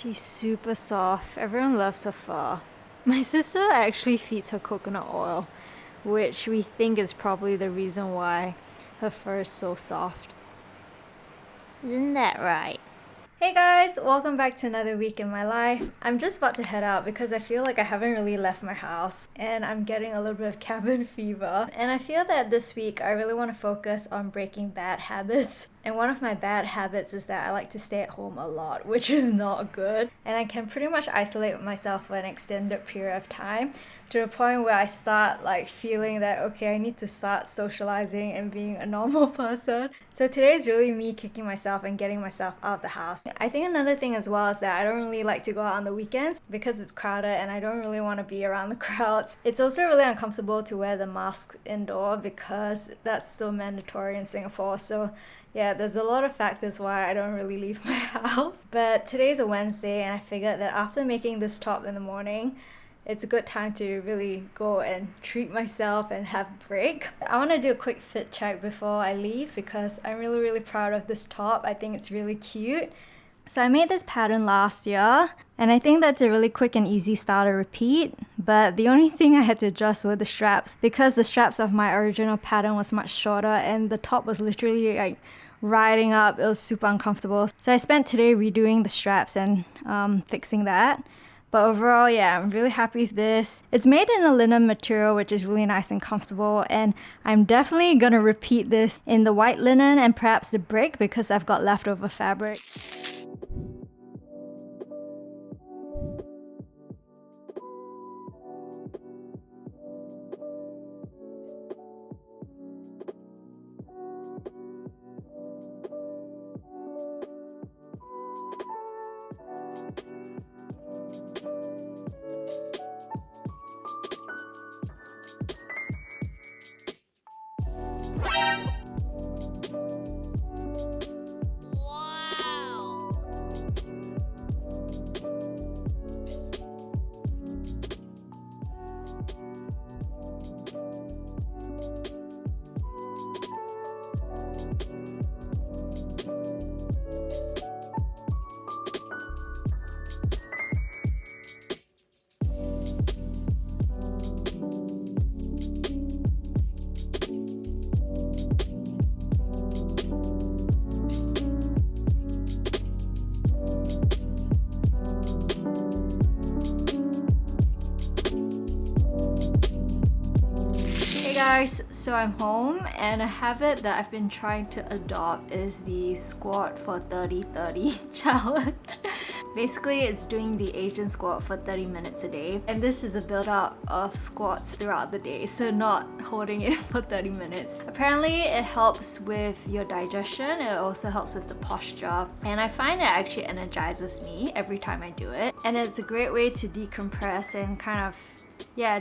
She's super soft. Everyone loves her fur. My sister actually feeds her coconut oil, which we think is probably the reason why her fur is so soft. Isn't that right? Hey guys, welcome back to another week in my life. I'm just about to head out because I feel like I haven't really left my house and I'm getting a little bit of cabin fever. And I feel that this week I really want to focus on breaking bad habits. And one of my bad habits is that I like to stay at home a lot, which is not good. And I can pretty much isolate myself for an extended period of time to the point where I start like feeling that, okay, I need to start socializing and being a normal person. So today is really me kicking myself and getting myself out of the house. I think another thing as well is that I don't really like to go out on the weekends because it's crowded and I don't really want to be around the crowds. It's also really uncomfortable to wear the mask indoor because that's still mandatory in Singapore. So yeah, there's a lot of factors why I don't really leave my house. But today's a Wednesday and I figured that after making this top in the morning, it's a good time to really go and treat myself and have a break. I want to do a quick fit check before I leave because I'm really proud of this top. I think it's really cute. So I made this pattern last year and I think that's a really quick and easy style to repeat, but the only thing I had to adjust were the straps because the straps of my original pattern was much shorter and the top was literally like riding up. It was super uncomfortable. So I spent today redoing the straps and fixing that. But overall, yeah, I'm really happy with this. It's made in a linen material, which is really nice and comfortable. And I'm definitely gonna repeat this in the white linen and perhaps the brick because I've got leftover fabric. Guys, so I'm home and a habit that I've been trying to adopt is the squat for 30-30 challenge. Basically, it's doing the Asian squat for 30 minutes a day, and this is a build-up of squats throughout the day, so not holding it for 30 minutes. Apparently, it helps with your digestion, it also helps with the posture, and I find it actually energizes me every time I do it. And it's a great way to decompress and kind of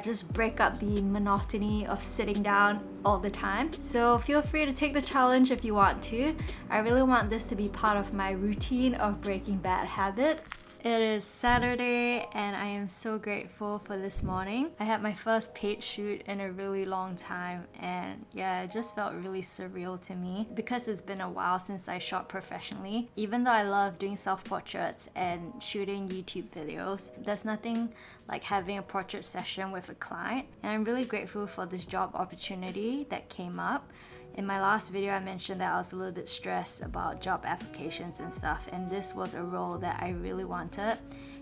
just break up the monotony of sitting down all the time. So feel free to take the challenge if you want to. I really want this to be part of my routine of breaking bad habits. It is Saturday and I am so grateful for this morning. I had my first paid shoot in a really long time and yeah, it just felt really surreal to me because it's been a while since I shot professionally. Even though I love doing self-portraits and shooting YouTube videos, there's nothing like having a portrait session with a client, and I'm really grateful for this job opportunity that came up. In my last video, I mentioned that I was a little bit stressed about job applications and stuff, and this was a role that I really wanted,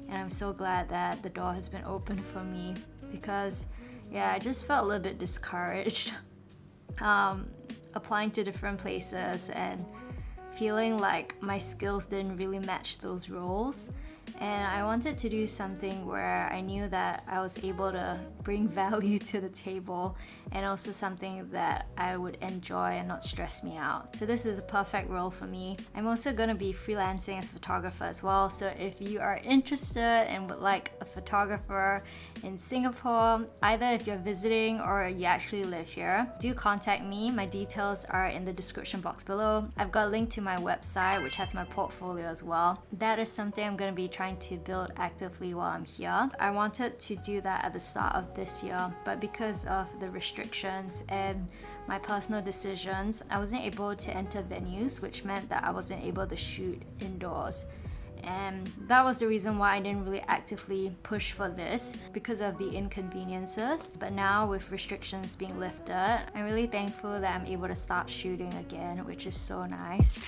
and I'm so glad that the door has been opened for me because yeah, I just felt a little bit discouraged applying to different places and feeling like my skills didn't really match those roles. And I wanted to do something where I knew that I was able to bring value to the table and also something that I would enjoy and not stress me out. So this is a perfect role for me. I'm also going to be freelancing as a photographer as well. So if you are interested and would like a photographer in Singapore, either if you're visiting or you actually live here, do contact me. My details are in the description box below. I've got a link to my website which has my portfolio as well. That is something I'm going to be trying to build actively while I'm here. I wanted to do that at the start of this year, but because of the restrictions and my personal decisions, I wasn't able to enter venues, which meant that I wasn't able to shoot indoors. and that was the reason why I didn't really actively push for this because of the inconveniences. But now with restrictions being lifted, I'm really thankful that I'm able to start shooting again, which is so nice.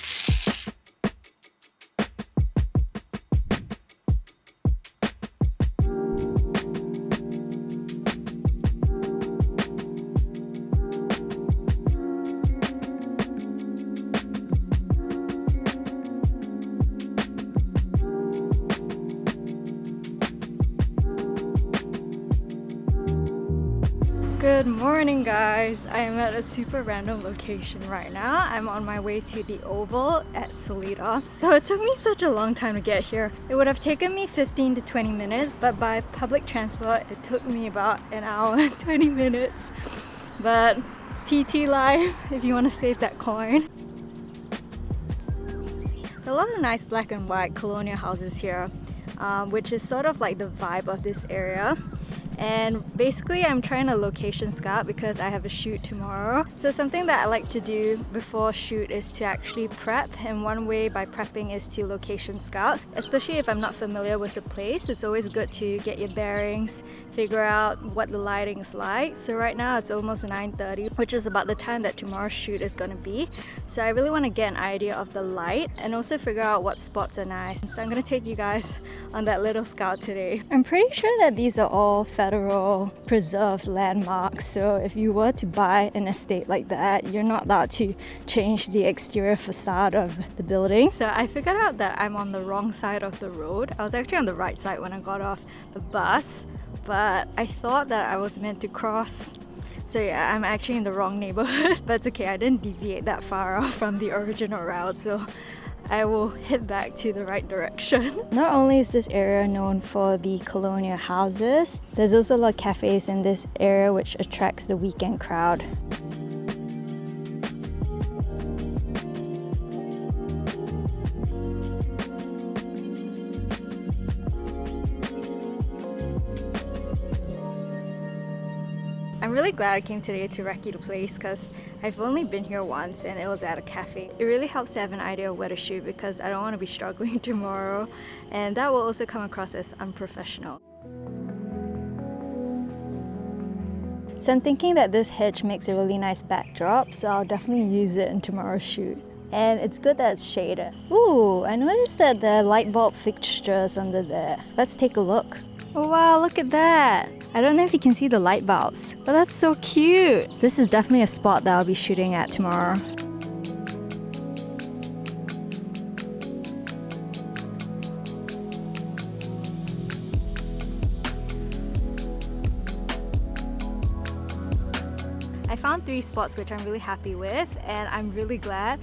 Good morning guys, I am at a super random location right now. I'm on my way to the Oval at Seletar. So it took me such a long time to get here. It would have taken me 15 to 20 minutes, but by public transport it took me about an hour and 20 minutes. But PT life, if you want to save that coin. There are a lot of nice black and white colonial houses here, which is sort of like the vibe of this area. And basically I'm trying to location scout because I have a shoot tomorrow. So something that I like to do before shoot is to actually prep, and one way by prepping is to location scout. Especially if I'm not familiar with the place, it's always good to get your bearings, figure out what the lighting is like. So right now it's almost 9:30, which is about the time that tomorrow's shoot is going to be. So I really want to get an idea of the light and also figure out what spots are nice. So I'm going to take you guys on that little scout today. I'm pretty sure that these are all federal preserved landmarks, so if you were to buy an estate like that, you're not allowed to change the exterior facade of the building. So I figured out that I'm on the wrong side of the road. I was actually on the right side when I got off the bus, but I thought that I was meant to cross. So yeah, I'm actually in the wrong neighborhood, but it's okay, I didn't deviate that far off from the original route, so I will head back to the right direction. Not only is this area known for the colonial houses, there's also a lot of cafes in this area which attracts the weekend crowd. I'm really glad I came today to recce the place because I've only been here once and it was at a cafe. It really helps to have an idea of where to shoot because I don't want to be struggling tomorrow, and that will also come across as unprofessional. So I'm thinking that this hedge makes a really nice backdrop, so I'll definitely use it in tomorrow's shoot. And it's good that it's shaded. Ooh, I noticed that the light bulb fixture is under there. Let's take a look. Oh wow, look at that! I don't know if you can see the light bulbs, but that's so cute! This is definitely a spot that I'll be shooting at tomorrow. I found 3 spots which I'm really happy with, and I'm really glad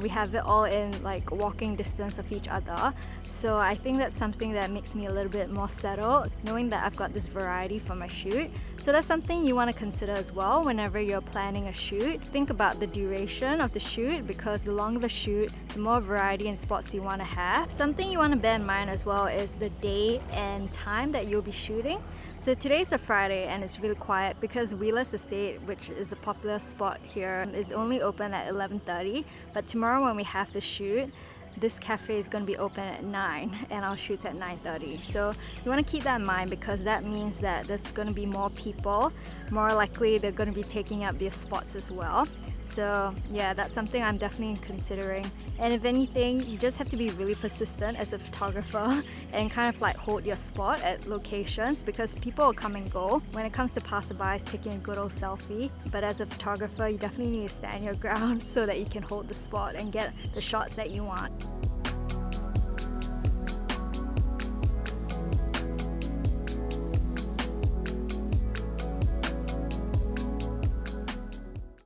we have it all in like walking distance of each other. So I think that's something that makes me a little bit more settled, knowing that I've got this variety for my shoot. So that's something you want to consider as well whenever you're planning a shoot. Think about the duration of the shoot, because the longer the shoot, the more variety and spots you want to have. Something you want to bear in mind as well is the day and time that you'll be shooting. So today's a Friday and it's really quiet because Wheeler's Estate, which is a popular spot here, is only open at 11:30. But tomorrow when we have the shoot, this cafe is going to be open at 9 and our shoot's at 9:30. So you want to keep that in mind because that means that there's going to be more people. More likely they're going to be taking up their spots as well. So yeah, that's something I'm definitely considering. And if anything, you just have to be really persistent as a photographer and kind of like hold your spot at locations, because people will come and go. When it comes to passerbys, taking a good old selfie. But as a photographer, you definitely need to stand your ground so that you can hold the spot and get the shots that you want.